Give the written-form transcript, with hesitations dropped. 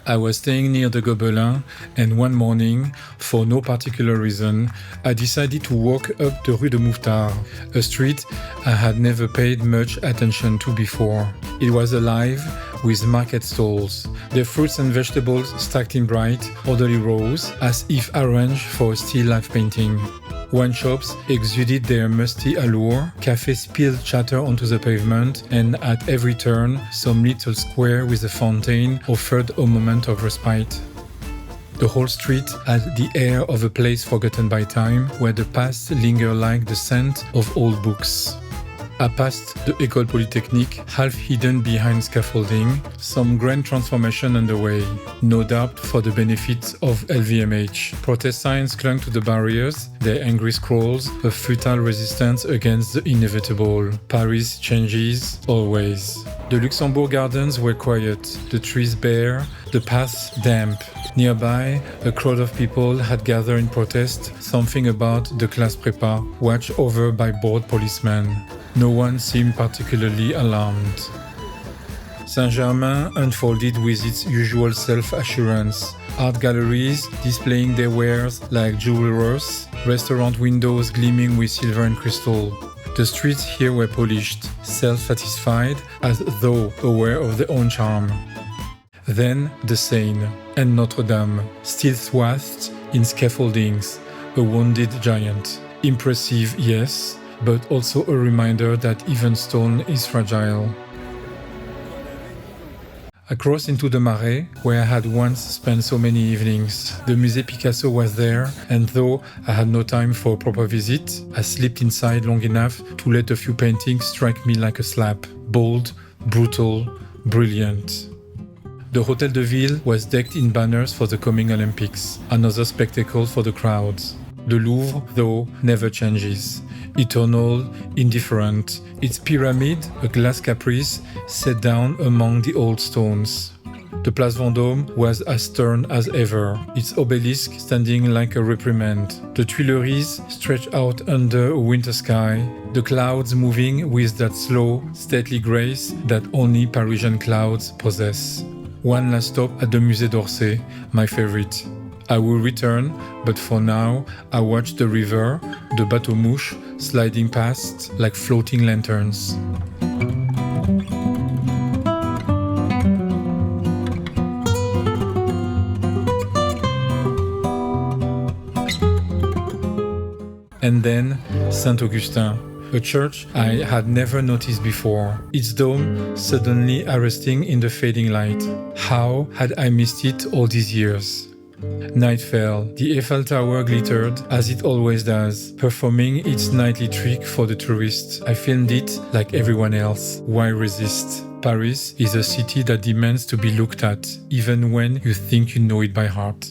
I was staying near the Gobelin, and one morning, for no particular reason, I decided to walk up the Rue de Mouffetard, a street I had never paid much attention to before. It was alive with market stalls, their fruits and vegetables stacked in bright, orderly rows, as if arranged for a still life painting. Wine shops exuded their musty allure, cafes spilled chatter onto the pavement, and at every turn, some little square with a fountain offered a moment of respite. The whole street had the air of a place forgotten by time, where the past lingered like the scent of old books. I passed the Ecole Polytechnique, half hidden behind scaffolding, some grand transformation underway, no doubt for the benefit of LVMH. Protest signs clung to the barriers, their angry scrolls, a futile resistance against the inevitable. Paris changes, always. The Luxembourg gardens were quiet, the trees bare, the paths damp. Nearby, a crowd of people had gathered in protest, something about the class prépa, watched over by bored policemen. No one seemed particularly alarmed. Saint-Germain unfolded with its usual self-assurance. Art galleries displaying their wares like jewelers, restaurant windows gleaming with silver and crystal. The streets here were polished, self-satisfied, as though aware of their own charm. Then the Seine and Notre Dame, still swathed in scaffoldings, a wounded giant. Impressive, yes, but also a reminder that even stone is fragile. I crossed into the Marais, where I had once spent so many evenings. The Musée Picasso was there, and though I had no time for a proper visit, I slipped inside long enough to let a few paintings strike me like a slap. Bold, brutal, brilliant. The Hôtel de Ville was decked in banners for the coming Olympics, another spectacle for the crowds. The Louvre, though, never changes. Eternal, indifferent, its pyramid, a glass caprice, set down among the old stones. The Place Vendôme was as stern as ever, its obelisk standing like a reprimand. The Tuileries stretched out under a winter sky, the clouds moving with that slow, stately grace that only Parisian clouds possess. One last stop at the Musée d'Orsay, my favorite. I will return, but for now, I watch the river, the bateau mouche, sliding past like floating lanterns. And then Saint Augustin, a church I had never noticed before, its dome suddenly arresting in the fading light. How had I missed it all these years? Night fell. The Eiffel Tower glittered, as it always does, performing its nightly trick for the tourists. I filmed it like everyone else. Why resist? Paris is a city that demands to be looked at, even when you think you know it by heart.